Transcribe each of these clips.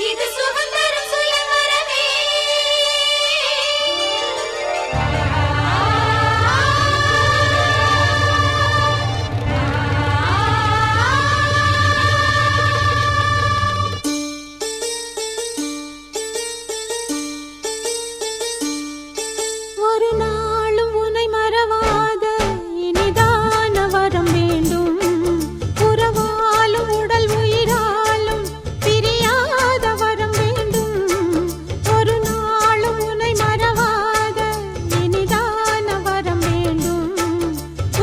இது சுதந்திரம் சுயவரமே. ஒரு நாளும் உன்னை மறவாத இனிதான வரம் வேண்டும். உறவாலும் உடல் உயிராலும் பிரியாத வரம் வேண்டும். ஒரு நாளும் உன்னை மறவாத இனிதான வரம் வேண்டும்.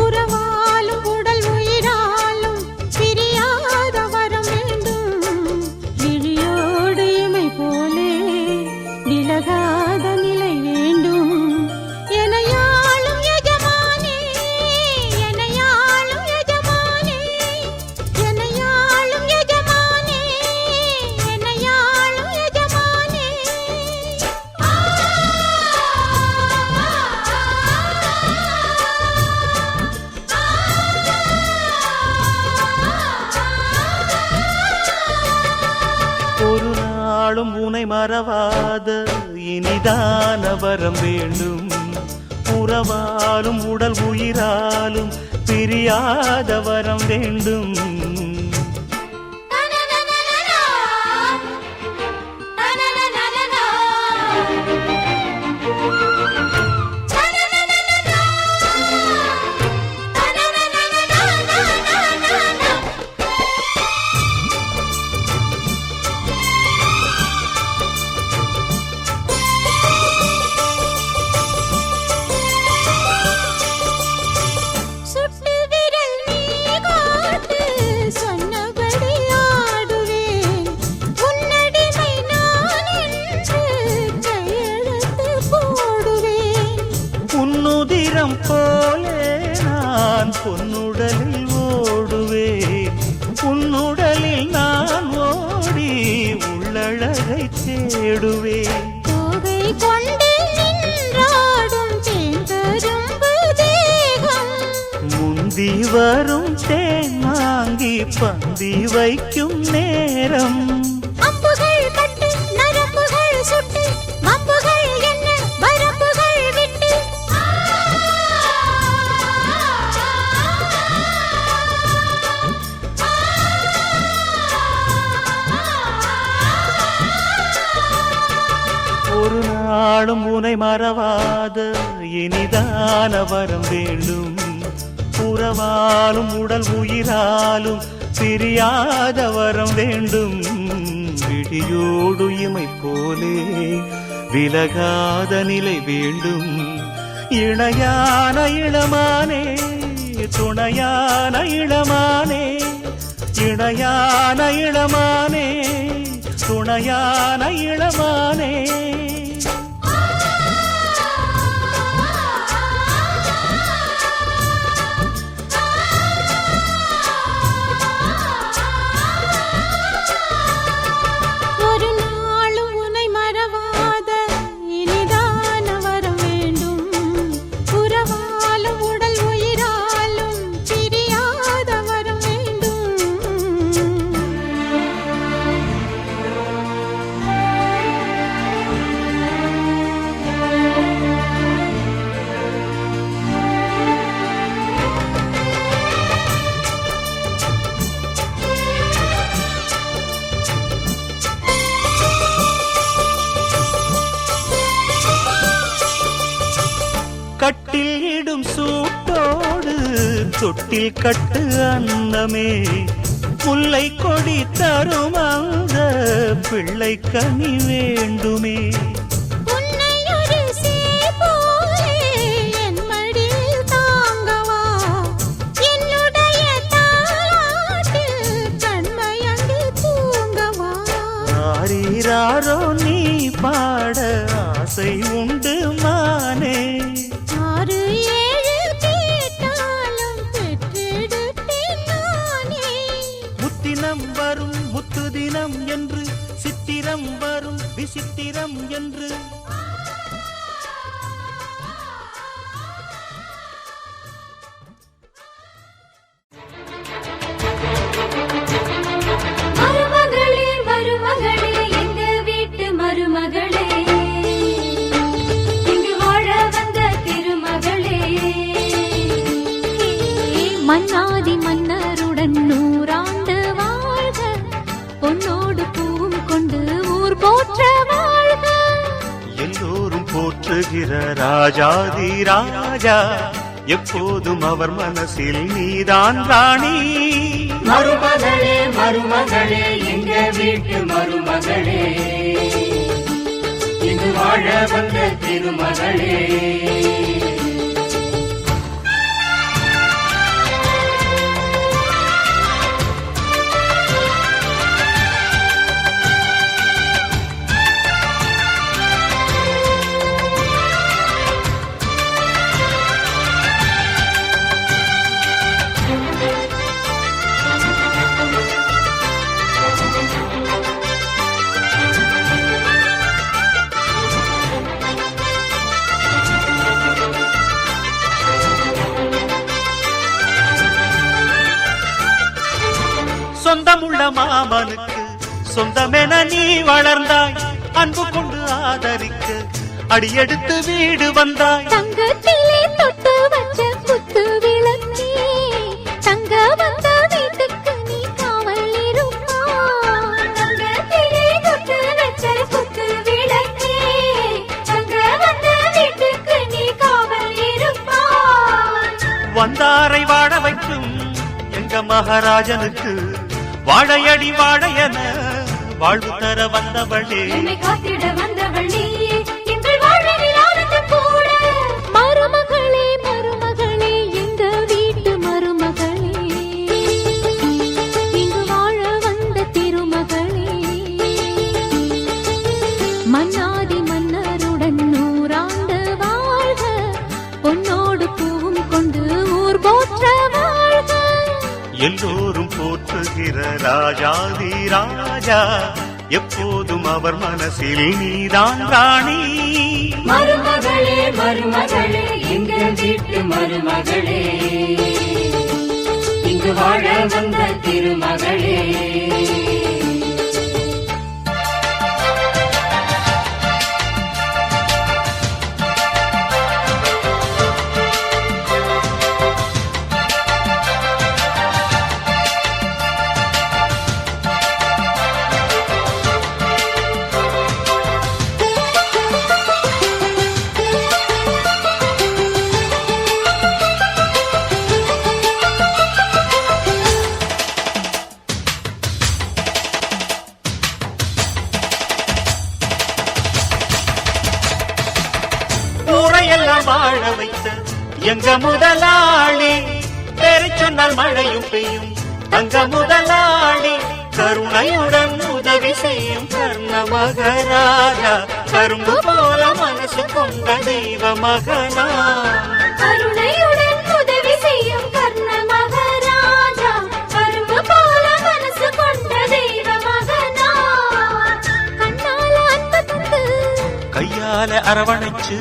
உறவாலும் உடல் உயிராலும் பிரியாத வரம் வேண்டும். விழியோடு இமை போலே விலகாத நிலை வேண்டும். எனையாளும் எஜமானே, எனையாளும் எஜமானே, எனையாளும் எஜமானே, எனையாளும் எஜமானே. ஒரு நாளும் உனை மறவாத இனிதான வரம் வேண்டும். உறவாலும் உடல் உயிராலும் பிரியாத வரம் வேண்டும். சுட்டு விரல் நீ காட்டு, சொன்னபடி ஆடுவேன். உன்னடிமை நான் என்று கையெழுத்து போடுவேன். உன்னுதிரம் போலே நான் பொன்னுடலில் ஓடுவேன். உன்னுடலில் நான் ஓடி உள்ளழகை தேடுவேன். தோகை கொண்டு நின்றாடும் தேன்கரும்பு தேகம். முந்தி வரும் தேனாங்கி பந்தி வைக்கும் நேரம். அம்புகள் பட்டு நரம்புகள் சுட்டு வம்புகள் என்ன வரம்புகள் விட்டு. ஒரு நாளும் உனை மறவாத இனிதான வரம் வேண்டும். உறவாலும் உடல் உயிராலும் பிரியாத வரம் வேண்டும். விழியோடு இமை போலே விலகாத நிலை வேண்டும். இணையான இளமானே, துணையான இளமானே, இணையான இளமானே, துணையான இளமானே. ஒரு நாளும் உன்னை மறவாத இனிதான வரம் வேண்டும். உறவாலும் உடல் உயிராலும் பிரியாத வரம் வேண்டும். கட்டில் இடும் சூட்டோடு தொட்டில் கட்டு அன்னமே. முல்லை கொடி தரும் அந்த பிள்ளை கனி வேண்டுமே. உன்னை ஒரு சேய் போலே என் மடியில் தாங்கவா. என்னுடைய தாலாட்டில் கண்மயங்கி தூங்கவா. ஆரீராரோ நீ பாட ஆசை உண்டு மானே. 6 7 கேட்டாலும் பெற்றெடுப்பேன் நானே. முத்தினம் வரும் முத்து தினம் என்று, சித்திரம் வரும் விசித்திரம் என்று. மருமகளே மருமகளே பொன்னோடு பூவும் கொண்டு ஊர் போற்ற வாழ்க. எல்லோரும் போற்றுகிற ராஜாதி ராஜா, எப்போதும் அவர் மனசில் நீதான் ராணி. மருமகளே மருமகளே எங்க வீட்டு மருமகளே, இங்கு வாழ வந்த திருமகளே. சொந்தமுள்ள மாமனுக்கு சொந்தமென நீ வளர்ந்தாய், அன்பு கொண்டு ஆதரிக்க அடியெடுத்து வீடு வந்தாய். தங்கத்திலே தொட்டு வச்ச குத்து விளக்கே, தங்க வந்த வீட்டுக்கு நீ காவல் இருப்பாய். தங்கத்திலே தொட்டு வச்ச குத்து விளக்கே, தங்க வந்த வீட்டுக்கு நீ காவல் இருப்பாய். வந்தாரை வாழ வைக்கும் எங்க மகாராஜனுக்கு வாழையடி வாழையன வாழ்வு தர வந்தவளே. என்னை காத்திட வந்தவள் நீயே, எங்கள் வாழ்வில் ஆனந்தம் கூட. மருமகளே மருமகளே எங்க வீட்டு மருமகளே, இங்கு வாழ வந்த திருமகளே. மன்னாதி மன்னருடன் நூறாண்டு வாழ்க, பொன்னோடு பூவும் கொண்டு ஊர் போற்ற வாழ்க. எல்லோரும் போற்றுகிற ராஜாதி ராஜா, எப்போதும் அவர் மனசில் நீதான் ராணி. மருமகளே மருமகளே எங்க வீட்டு மருமகளே, இங்கு வாழ வந்த திருமகளே. ஊரையெல்லாம் வாழ வைத்த எங்க முதலாளி, பேரை சொன்னால் மழையும் பெய்யும் தங்க முதலாளி. கருணையுடன் உதவி செய்யும் கர்ண மகராஜா, கரும்பு போல மனசு கொண்ட தெய்வ மகனா. கருணையுடன் உதவி செய்யும் கர்ண மகாராஜா, கரும்பு போல மனசு கொண்ட தெய்வ மகனா. கண்ணால அன்பு தந்து கையால அரவணைச்சு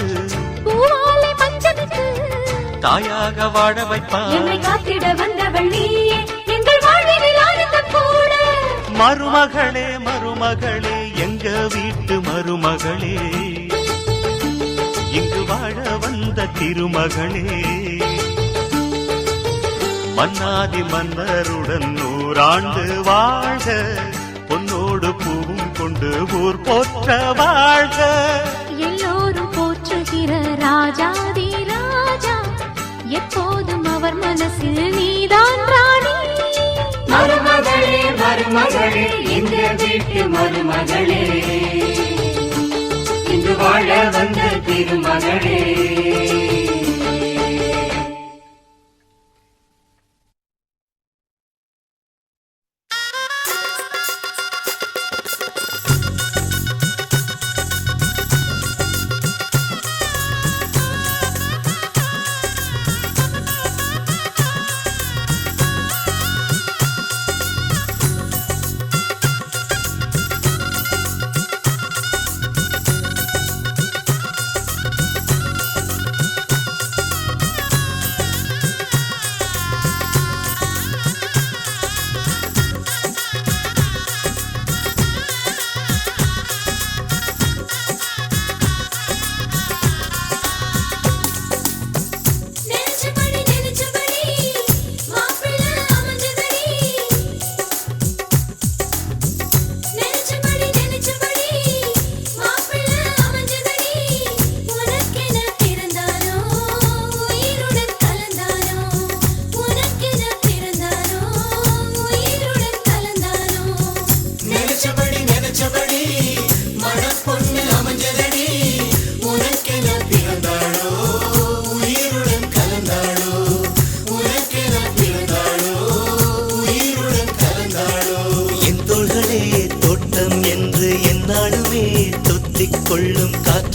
பூவாலை மஞ்சனுக்கு தாயாக வாழ வைப்பார். என்னை காத்திட வந்தவள் நீயே, எங்கள் வாழ்வில் ஆனந்தம் கூட. மருமகளே மருமகளே எங்க வீட்டு மருமகளே, இங்கு வாழ வந்த திருமகளே. மன்னாதி மன்னருடன் நூறாண்டு வாழ்க, பொன்னோடு பூவும் கொண்டு ஊர் போற்ற வாழ்க. எல்லோரும் போற்றுகிற ராஜாதி ராஜா, எப்போதும் அவர் மனசில் நீதான் ராணி. மருமகளே மருமகளே எங்க வீட்டு மருமகளே, இங்கு வாழ வந்த திருமகளே.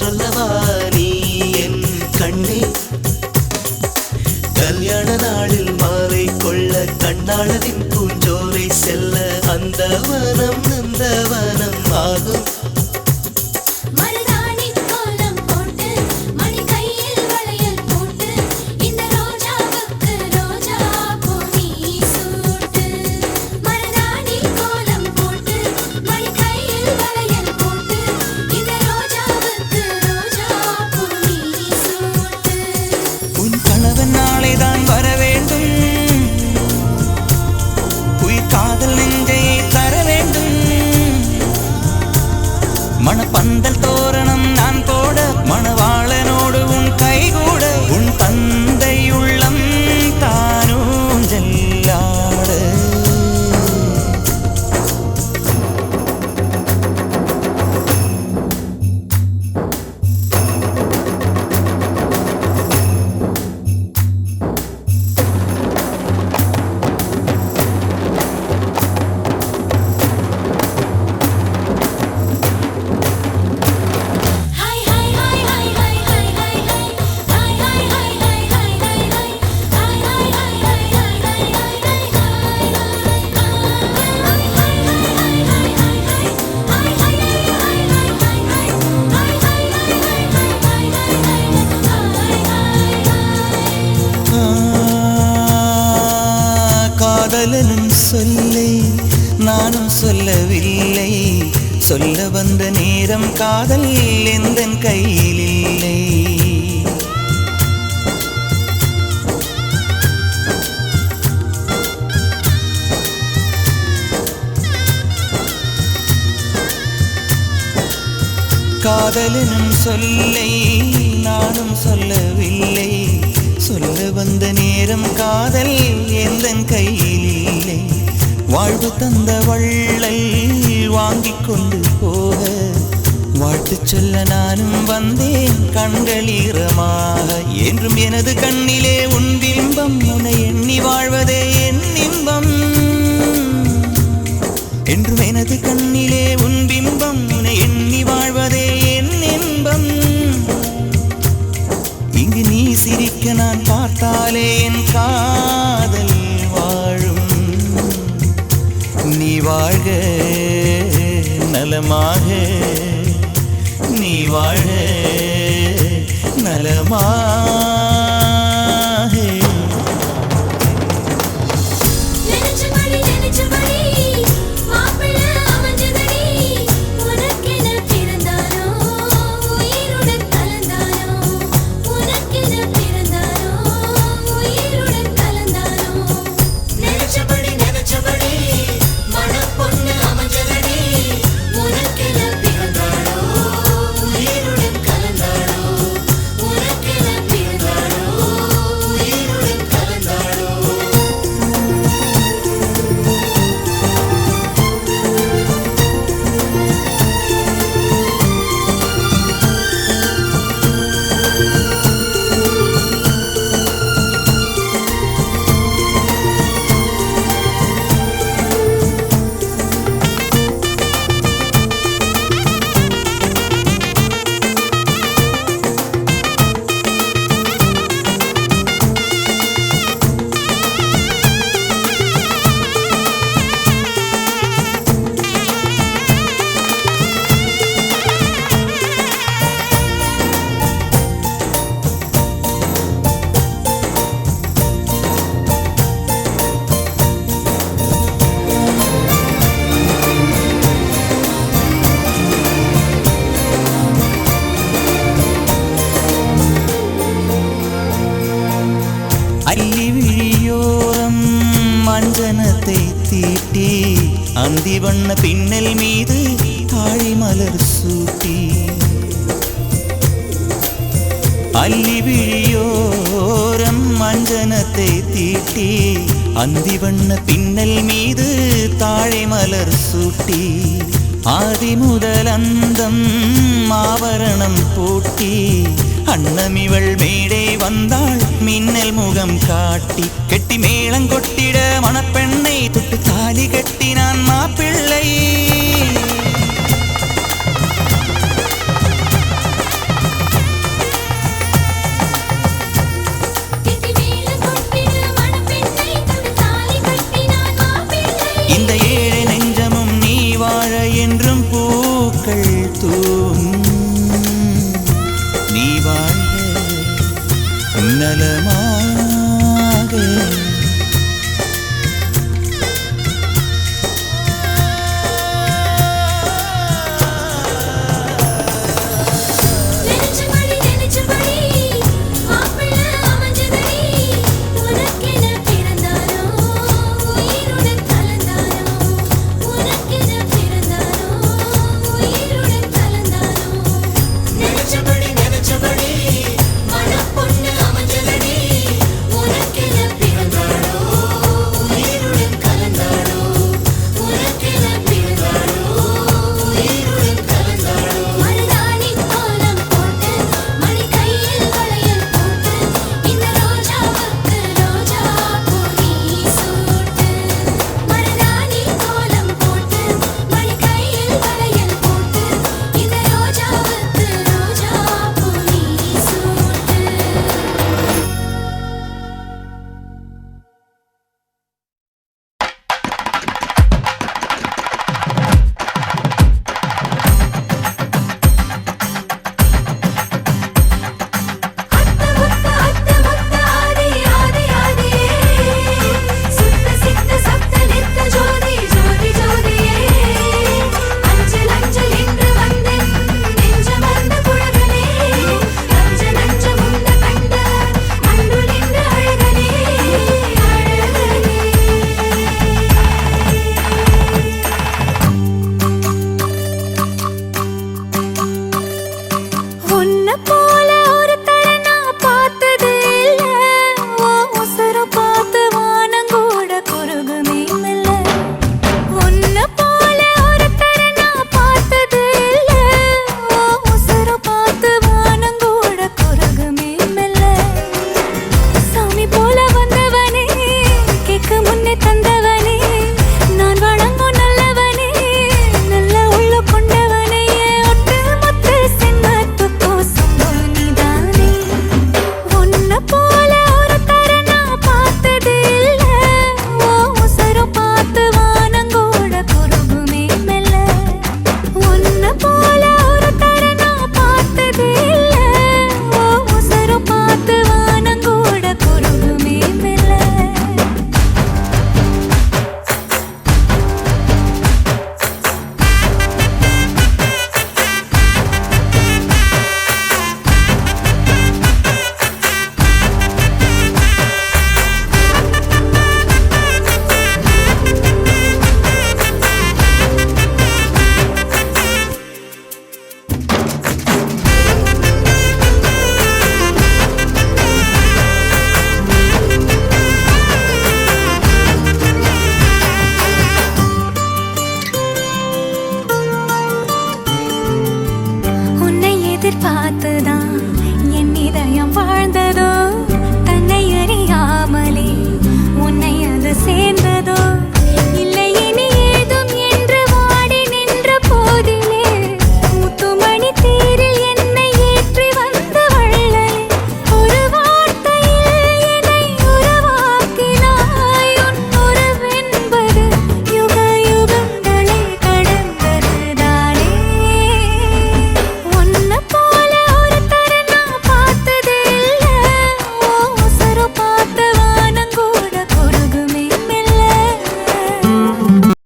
சொல்லவா நீ என் கண்ணே கல்யாண நாளில் மாலை கொள்ள கண்ணாளரின் பூஞ்சோலை செல்ல அந்த வனம் நந்தவனம் ஆகும் மருதாணி கோலம் போட்டு மணி கையில் வளையல் போட்டு இந்த ரோஜாவுக்கு ரோஜா பூ நீ சூட்டு மருதாணி கோலம் போட்டு மணி கையில் வளையல் போட்டு இந்த ரோஜாவுக்கு ரோஜா பூ நீ சூட்டு உன் கணவன் நாளைதான் வர வேண்டும் உயிர் காதல் நெஞ்சை தர வேண்டும் மணப்பந்தல் தோரணம் நான் போட மணவாளனோடு உன் கைகூட உன் தந்தை உள்ளம் தானும் ஜல்லாட hi hi hi hi hi hi hi hi hi hi hi hi hi hi hi hi hi hi காதலனும் சொல்லை நானும் சொல்லவில்லை சொல்ல வந்த நேரம் காதல் எந்தன் கையில் இல்லை காதலனும் சொல்லை நானும் சொல்லவில்லை சொல்ல வந்த நேரம் காதல் எந்தன் கையில் இல்லை வாழ்வு தந்த வள்ளல் வாங்கிக் கொண்டு போக வாழ்த்து சொல்ல நானும் வந்தேன் கண்களீரமாக என்றும் எனது கண்ணிலே உன் பிம்பம் உன்னை எண்ணி வாழ்வதே என் இன்பம் என்றும் எனது கண்ணிலே உன் பிம்பம் உன்னை எண்ணி வாழ்வதே என் இன்பம் இங்கு நீ சிரிக்க நான் பார்த்தாலே என் காதல் வாழும் நீ வாழ்க நலமாக நீ வாழ்க நலமாக நெனச்சபடி மாப்பிள்ளை அமைஞ்சதடி உனக்கென பிறந்தானோ உயிருடன் கலந்தானோ உனக்கென பிறந்தானோ உயிருடன் கலந்தானோ நெனச்சபடி மணப்பொண்ணு அமைஞ்சதடி உனக்கென பிறந்தானோ உயிருடன் கலந்தானோ உனக்கென பிறந்தானோ உயிருடன் கலந்தானோ அள்ளி விழியோரம் மஞ்சனத்தை தீட்டி அந்தி வண்ண பின்னல் மீது தாழி மலர் சூட்டி அள்ளி விழியோரம் மஞ்சனத்தை தீட்டி அந்தி வண்ண பின்னல் மீது தாழை மலர் சூட்டி ஆதி முதல் அந்தம் ஆவரணம் பூட்டி அன்னமிவள் மேடை வந்தாள் மின்னல் முகம் காட்டி கெட்டி மேளங்கொட்டிட மணப்பெண்ணை தொட்டு தாலி கட்டினான் மாப்பிள்ளை